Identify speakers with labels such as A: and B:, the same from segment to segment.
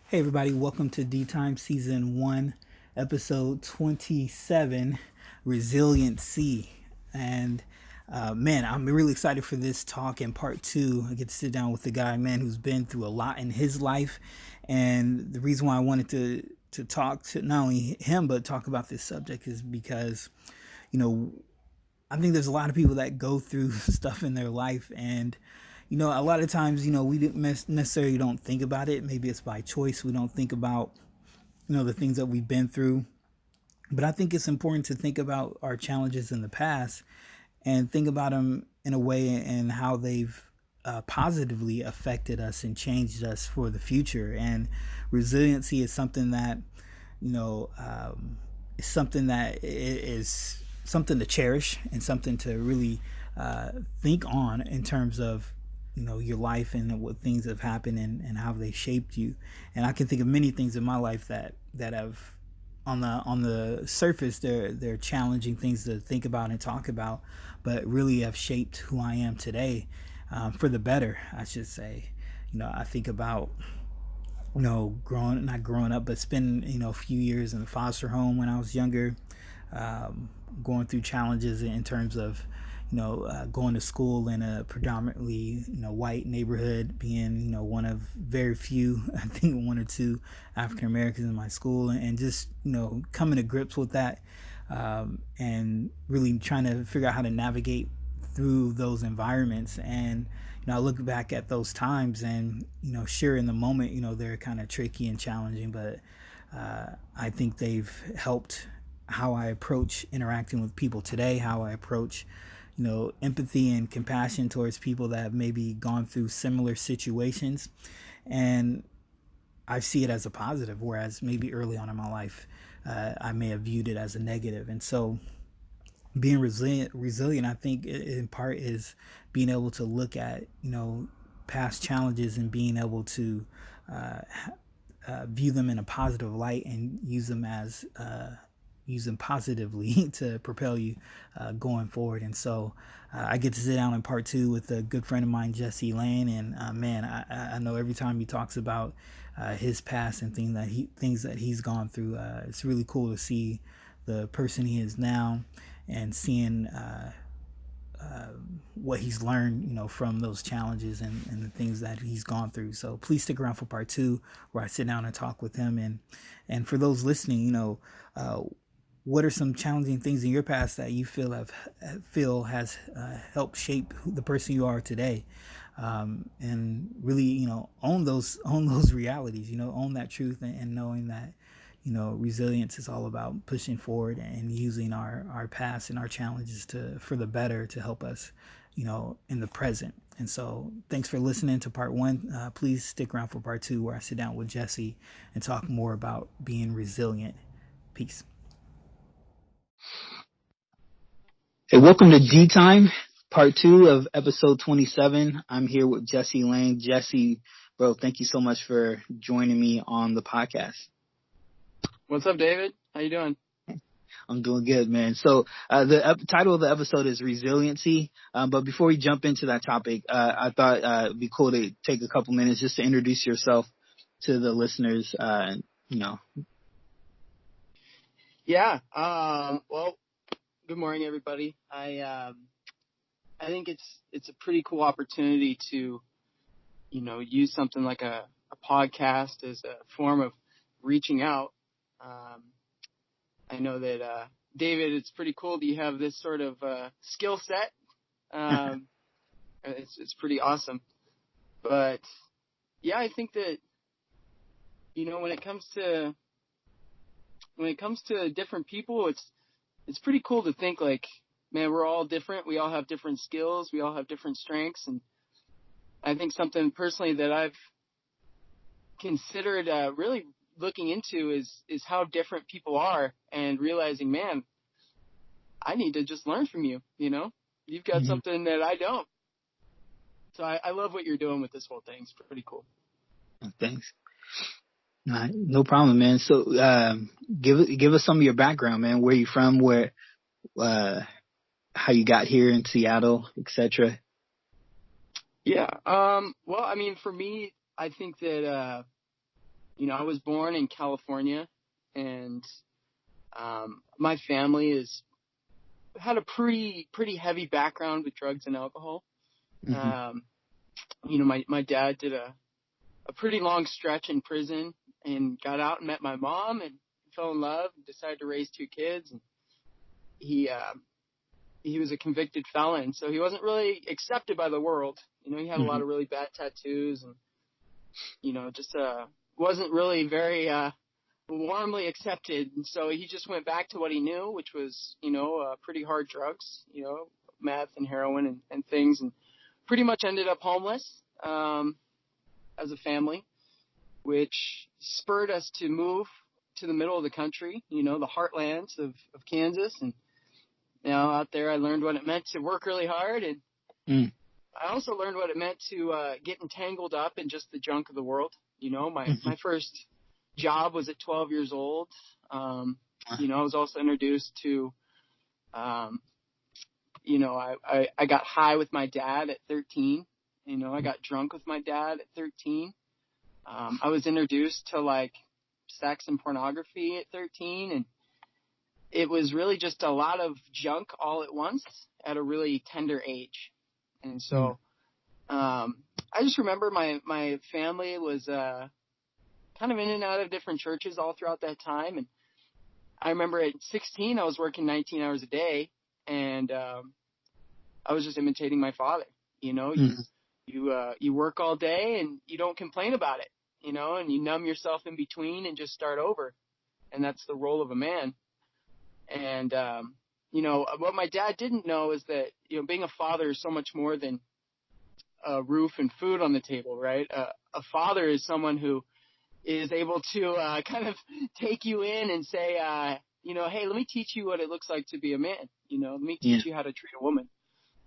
A: Hey everybody, welcome to D Time Season 1, Episode 27, Resiliency. And man, I'm really excited for this talk in part 2. I get to sit down with the guy, man, who's been through a lot in his life. And the reason why I wanted to talk to not only him, but talk about this subject is because, you know, I think there's a lot of people that go through stuff in their life, and a lot of times, we didn't necessarily don't think about it. Maybe it's by choice. We don't think about the things that we've been through. But I think it's important to think about our challenges in the past and think about them in a way and how they've positively affected us and changed us for the future. And resiliency is something that you know is something that is something to cherish and something to really think on in terms of your life and what things have happened and how they shaped you. And I can think of many things in my life that have on the surface they're challenging things to think about and talk about, but really have shaped who I am today, for the better, I should say. I think about growing not growing up, but spending a few years in the foster home when I was younger, going through challenges in terms of going to school in a predominantly white neighborhood, being one of very few, I think one or two African Americans in my school, and just coming to grips with that, and really trying to figure out how to navigate through those environments. And I look back at those times, and sure, in the moment they're kind of tricky and challenging, but I think they've helped how I approach interacting with people today, how I approach empathy and compassion towards people that have maybe gone through similar situations. And I see it as a positive, whereas maybe early on in my life, I may have viewed it as a negative. And so being resilient, I think in part is being able to look at, past challenges and being able to uh, view them in a positive light and use them positively to propel you going forward. And so I get to sit down in part 2 with a good friend of mine, Jesse Lane. And man, I know every time he talks about his past and things that he's gone through, it's really cool to see the person he is now and seeing what he's learned, from those challenges and the things that he's gone through. So please stick around for part 2, where I sit down and talk with him. And for those listening, what are some challenging things in your past that you feel has helped shape the person you are today? And really, own those realities. Own that truth, and knowing that resilience is all about pushing forward and using our past and our challenges for the better to help us, in the present. And so thanks for listening to part 1. Please stick around for part 2, where I sit down with Jesse and talk more about being resilient. Peace. Hey, welcome to D Time, part 2 of episode 27. I'm here with Jesse Lane. Jesse, bro, thank you so much for joining me on the podcast.
B: What's up, David? How you doing?
A: I'm doing good, man. So the title of the episode is Resiliency. But before we jump into that topic, I thought it'd be cool to take a couple minutes just to introduce yourself to the listeners.
B: Yeah. Well, good morning, everybody. I think it's a pretty cool opportunity to, use something like a podcast as a form of reaching out. I know that David, it's pretty cool that you have this sort of skill set. It's pretty awesome. But yeah, I think that when it comes to different people, it's pretty cool to think like, man, we're all different. We all have different skills. We all have different strengths. And I think something personally that I've considered really looking into is how different people are, and realizing, man, I need to just learn from you. You've got something that I don't. So I love what you're doing with this whole thing. It's pretty cool.
A: Thanks. No problem, man. So give us some of your background, man. Where you from? How you got here in Seattle, etc.
B: Yeah. Well, I mean, for me, I think that I was born in California, and my family had a pretty heavy background with drugs and alcohol. Um, my dad did a pretty long stretch in prison and got out and met my mom and fell in love and decided to raise 2 kids. And he was a convicted felon, so he wasn't really accepted by the world. He had a lot of really bad tattoos and, just wasn't really very warmly accepted. And so he just went back to what he knew, which was, pretty hard drugs, meth and heroin and things, and pretty much ended up homeless as a family, which spurred us to move to the middle of the country, the heartlands of Kansas. And out there I learned what it meant to work really hard, and I also learned what it meant to get entangled up in just the junk of the world. My first job was at 12 years old. I was also introduced to, I got high with my dad at 13. I got drunk with my dad at 13. I was introduced to like sex and pornography at 13, and it was really just a lot of junk all at once at a really tender age. And so, I just remember my family was, kind of in and out of different churches all throughout that time. And I remember at 16, I was working 19 hours a day, and, I was just imitating my father. You work all day and you don't complain about it, and you numb yourself in between and just start over. And that's the role of a man. And, what my dad didn't know is that, being a father is so much more than a roof and food on the table, right? A father is someone who is able to kind of take you in and say, hey, let me teach you what it looks like to be a man. Let me teach you how to treat a woman,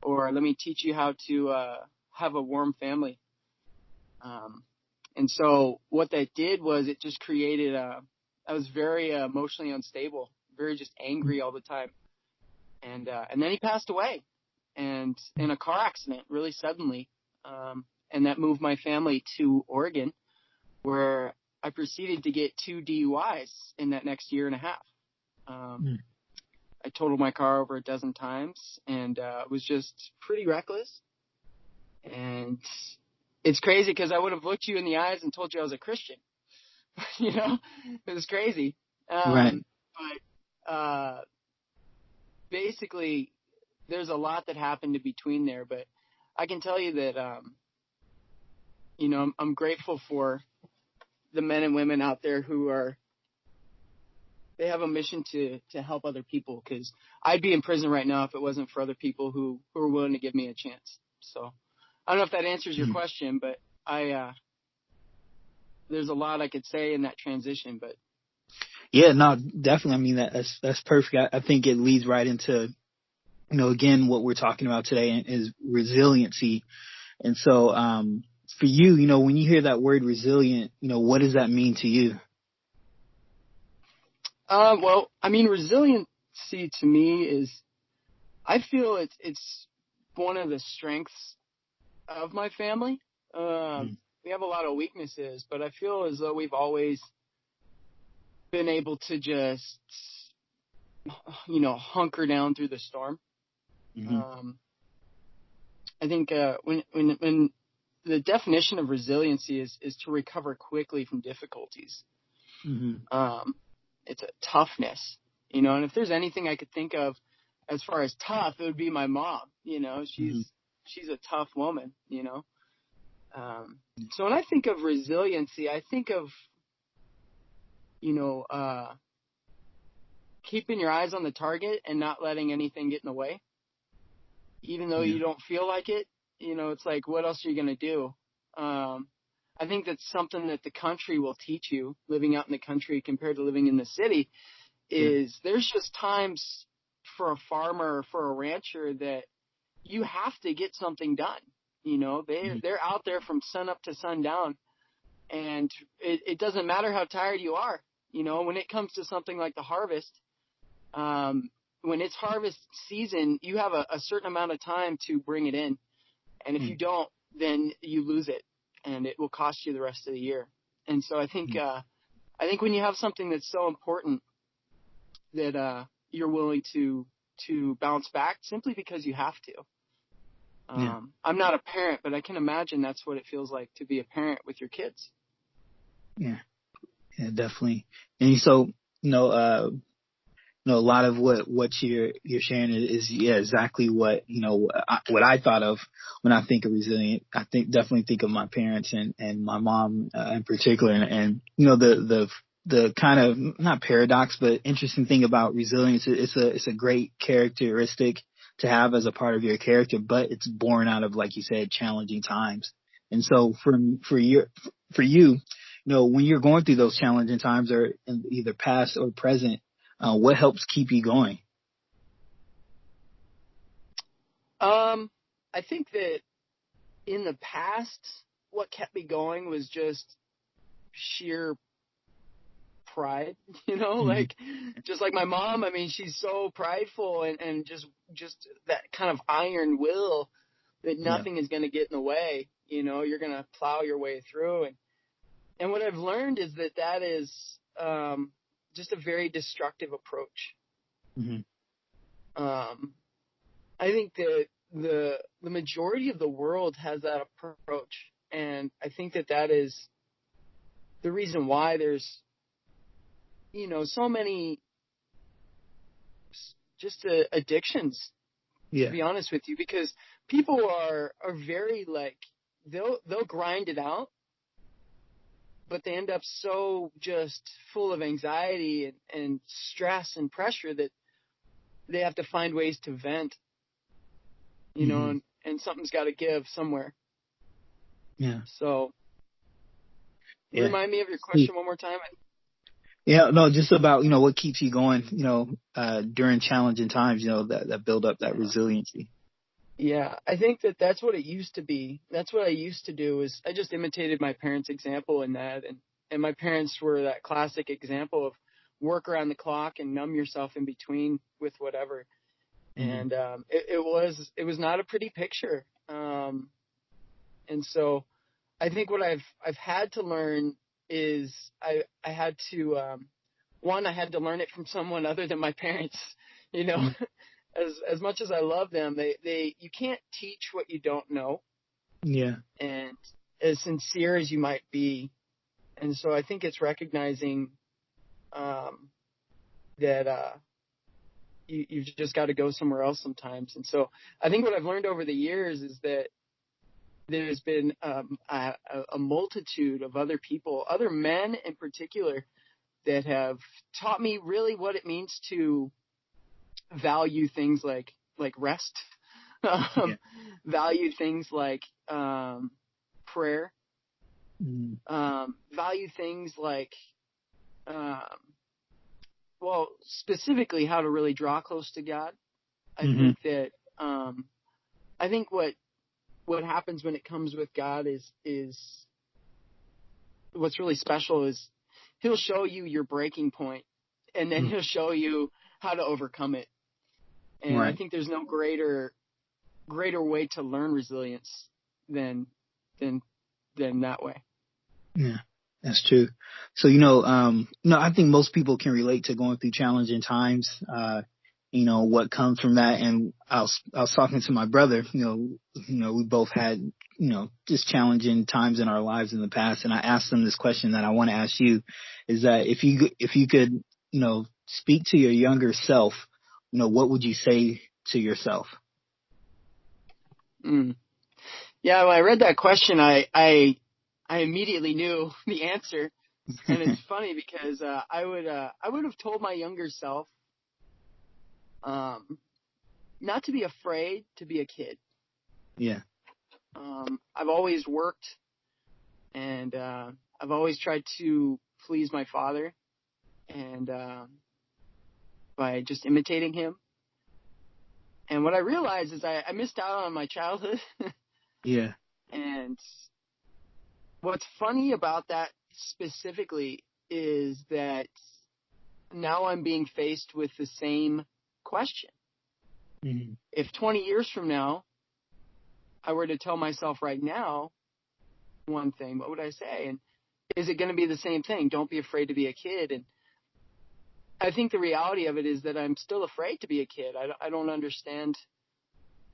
B: or let me teach you how to have a warm family. And so what that did was it just created I was very emotionally unstable, very just angry all the time. And then he passed away, and in a car accident really suddenly. And that moved my family to Oregon, where I proceeded to get 2 DUIs in that next year and a half. I totaled my car over a dozen times, and was just pretty reckless. And it's crazy because I would have looked you in the eyes and told you I was a Christian. It was crazy.
A: Right.
B: But basically, there's a lot that happened in between there. But I can tell you that, I'm grateful for the men and women out there they have a mission to help other people, because I'd be in prison right now if it wasn't for other people who are willing to give me a chance. So I don't know if that answers your question, but there's a lot I could say in that transition, but.
A: Yeah, no, definitely. I mean, that's perfect. I think it leads right into, again, what we're talking about today is resiliency. And so, for you, when you hear that word resilient, what does that mean to you?
B: Well, I mean, resiliency to me is, I feel it's one of the strengths of my family. We have a lot of weaknesses, but I feel as though we've always been able to just, hunker down through the storm. I think when the definition of resiliency is to recover quickly from difficulties. It's a toughness, and if there's anything I could think of as far as tough, it would be my mom. She's a tough woman, So when I think of resiliency, I think of, keeping your eyes on the target and not letting anything get in the way. Even though you don't feel like it, it's like, what else are you going to do? I think that's something that the country will teach you, living out in the country compared to living in the city, is there's just times for a farmer, for a rancher, that you have to get something done. They're out there from sun up to sundown, and it doesn't matter how tired you are. When it comes to something like the harvest, when it's harvest season, you have a certain amount of time to bring it in. And if you don't, then you lose it, and it will cost you the rest of the year. And so I think when you have something that's so important that you're willing to bounce back simply because you have to.
A: Yeah.
B: I'm not a parent, but I can imagine that's what it feels like to be a parent with your kids.
A: Yeah. Yeah, definitely. And so, a lot of what you're sharing is exactly what what I thought of when I think of resilient. I definitely think of my parents and my mom in particular, and the kind of not paradox but interesting thing about resilience. It's a great characteristic to have as a part of your character, but it's born out of, like you said, challenging times. And so for you, when you're going through those challenging times, or in either past or present, what helps keep you going?
B: I think that in the past, what kept me going was just sheer pride,
A: Mm-hmm.
B: like just like my mom. I mean, she's so prideful and just that kind of iron will that
A: Yeah.
B: nothing is going to get in the way. You're going to plow your way through. And what I've learned is that is just a very destructive approach.
A: Mm-hmm.
B: Um, I think that the majority of the world has that approach, and I think that is the reason why there's so many just addictions, to
A: Yeah.
B: be honest with you, because people are very like they'll grind it out, but they end up so just full of anxiety and stress and pressure that they have to find ways to vent,
A: Mm-hmm.
B: and something's got to give somewhere.
A: Yeah.
B: So
A: Yeah.
B: remind me of your question one more time.
A: Yeah. No, just about, what keeps you going, during challenging times, that build up that
B: Yeah.
A: resiliency.
B: Yeah, I think that's what it used to be. That's what I used to do, is I just imitated my parents' example in that, and my parents were that classic example of work around the clock and numb yourself in between with whatever.
A: Mm-hmm.
B: And it was not a pretty picture. And so I think what I've had to learn is I had to one, I had to learn it from someone other than my parents. You know,
A: Mm-hmm.
B: as much as I love them, they you can't teach what you don't know,
A: Yeah.
B: and as sincere as you might be. And so I think it's recognizing that you've just got to go somewhere else sometimes. And so I think what I've learned over the years is that there's been a multitude of other people, other men in particular, that have taught me really what it means to value things like rest,
A: Yeah.
B: value things like prayer,
A: Mm-hmm.
B: value things like um, well, specifically how to really draw close to God. I
A: Mm-hmm.
B: think that I think what happens when it comes with God is what's really special is He'll show you your breaking point, and then He'll show you how to overcome it. And I
A: Right.
B: think there's no greater way to learn resilience than than than that way.
A: Yeah, that's true. So, I think most people can relate to going through challenging times. What comes from that. And I was talking to my brother, we both had, just challenging times in our lives in the past. And I asked him this question that I want to ask you, is that if you could, speak to your younger self, what would you say to yourself?
B: Mm. Yeah, when I read that question, I immediately knew the answer, and it's funny because I would have told my younger self not to be afraid to be a kid.
A: Yeah.
B: I've always worked, and I've always tried to please my father, and by just imitating him. And what I realized is I missed out on my childhood.
A: Yeah.
B: And what's funny about that specifically is that now I'm being faced with the same question.
A: Mm-hmm.
B: If 20 years from now I were to tell myself right now one thing, what would I say? is it going to be the same thing? Don't be afraid to be a kid. And I think the reality of it is that I'm still afraid to be a kid. I don't understand,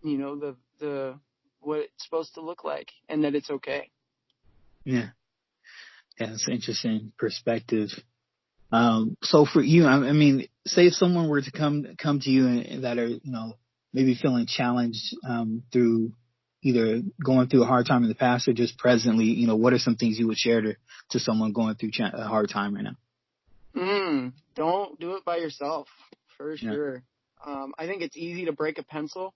B: the what it's supposed to look like, and that it's okay.
A: Yeah. Yeah, it's an interesting perspective. So for you, I mean, say if someone were to come to you and that are, maybe feeling challenged, through either going through a hard time in the past or just presently, what are some things you would share to someone going through a hard time right now?
B: Don't do it by yourself, for
A: Yeah.
B: sure. I think it's easy to break a pencil.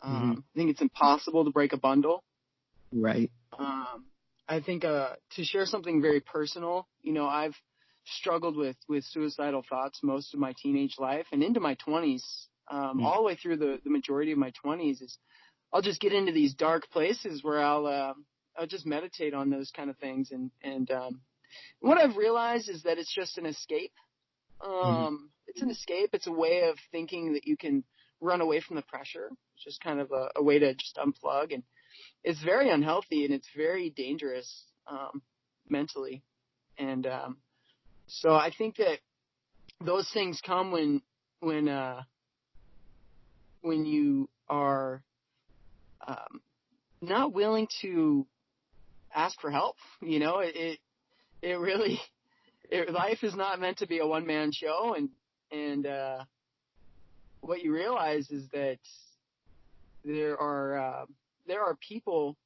A: Mm-hmm.
B: I think it's impossible to break a bundle.
A: Right.
B: I think to share something very personal, I've struggled with suicidal thoughts most of my teenage life and into my 20s, all the way through the majority of my 20s. Is I'll just get into these dark places where I'll just meditate on those kind of things, and what I've realized is that it's just an escape. It's an escape. It's a way of thinking that you can run away from the pressure. It's just kind of a way to just unplug, and it's very unhealthy and it's very dangerous mentally. And so I think that those things come when you are not willing to ask for help. It really life is not meant to be a one-man show, and what you realize is that there are people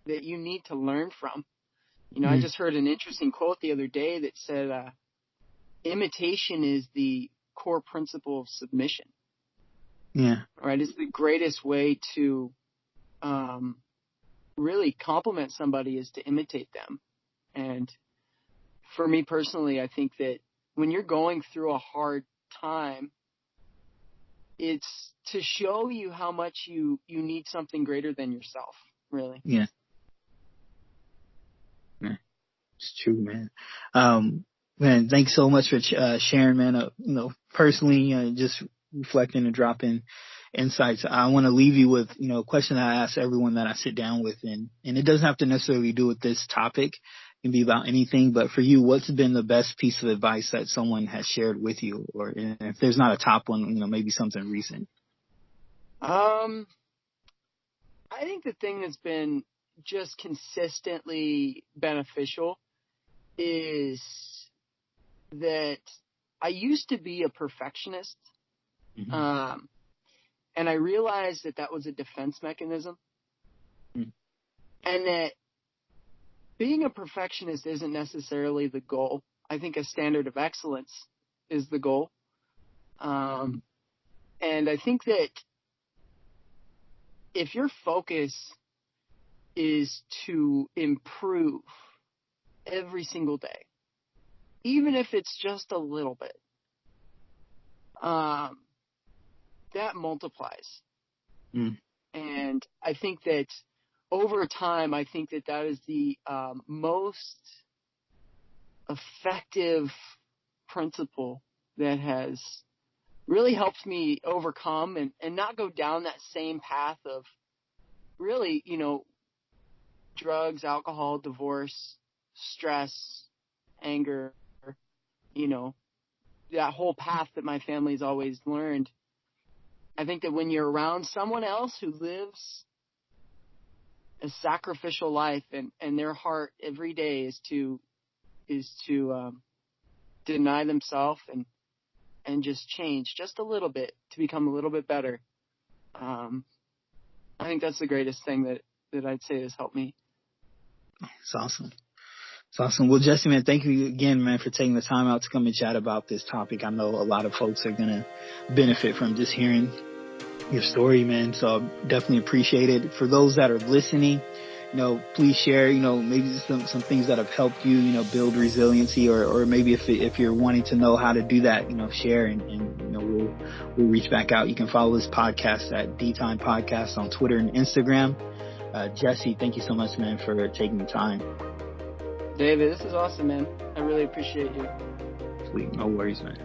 B: that you need to learn from. I just heard an interesting quote the other day that said, imitation is the core principle of submission.
A: Yeah.
B: Right? It's the greatest way to really compliment somebody is to imitate them. And for me personally, I think that when you're going through a hard time, it's to show you how much you need something greater than yourself, really.
A: Yeah. Yeah. It's true, man. Man, thanks so much for sharing, man. Personally, just reflecting and dropping insights. I want to leave you with, a question that I ask everyone that I sit down with, and it doesn't have to necessarily do with this topic. It can be about anything, but for you, what's been the best piece of advice that someone has shared with you? Or if there's not a top one, maybe something recent.
B: I think the thing that's been just consistently beneficial is that I used to be a perfectionist.
A: Mm-hmm.
B: And I realized that was a defense mechanism.
A: Mm-hmm.
B: And that being a perfectionist isn't necessarily the goal. I think a standard of excellence is the goal. And I think that if your focus is to improve every single day, even if it's just a little bit, that multiplies. And I think that over time, I think that is the most effective principle that has really helped me overcome and not go down that same path of really, drugs, alcohol, divorce, stress, anger, that whole path that my family's always learned. I think that when you're around someone else who lives a sacrificial life and their heart every day is to deny themselves and just change just a little bit to become a little bit better. I think that's the greatest thing that I'd say has helped me.
A: It's awesome. It's awesome. Well, Jesse, man, thank you again, man, for taking the time out to come and chat about this topic. I know a lot of folks are going to benefit from just hearing your story, man. So I definitely appreciate it. For those that are listening, please share, maybe some things that have helped you, build resiliency, or maybe if you're wanting to know how to do that, share and we'll reach back out. You can follow this podcast at D-Time Podcast on Twitter and Instagram. Jesse, thank you so much, man, for taking the time.
B: David, this is awesome, man. I really appreciate you.
A: Sweet. No worries, man.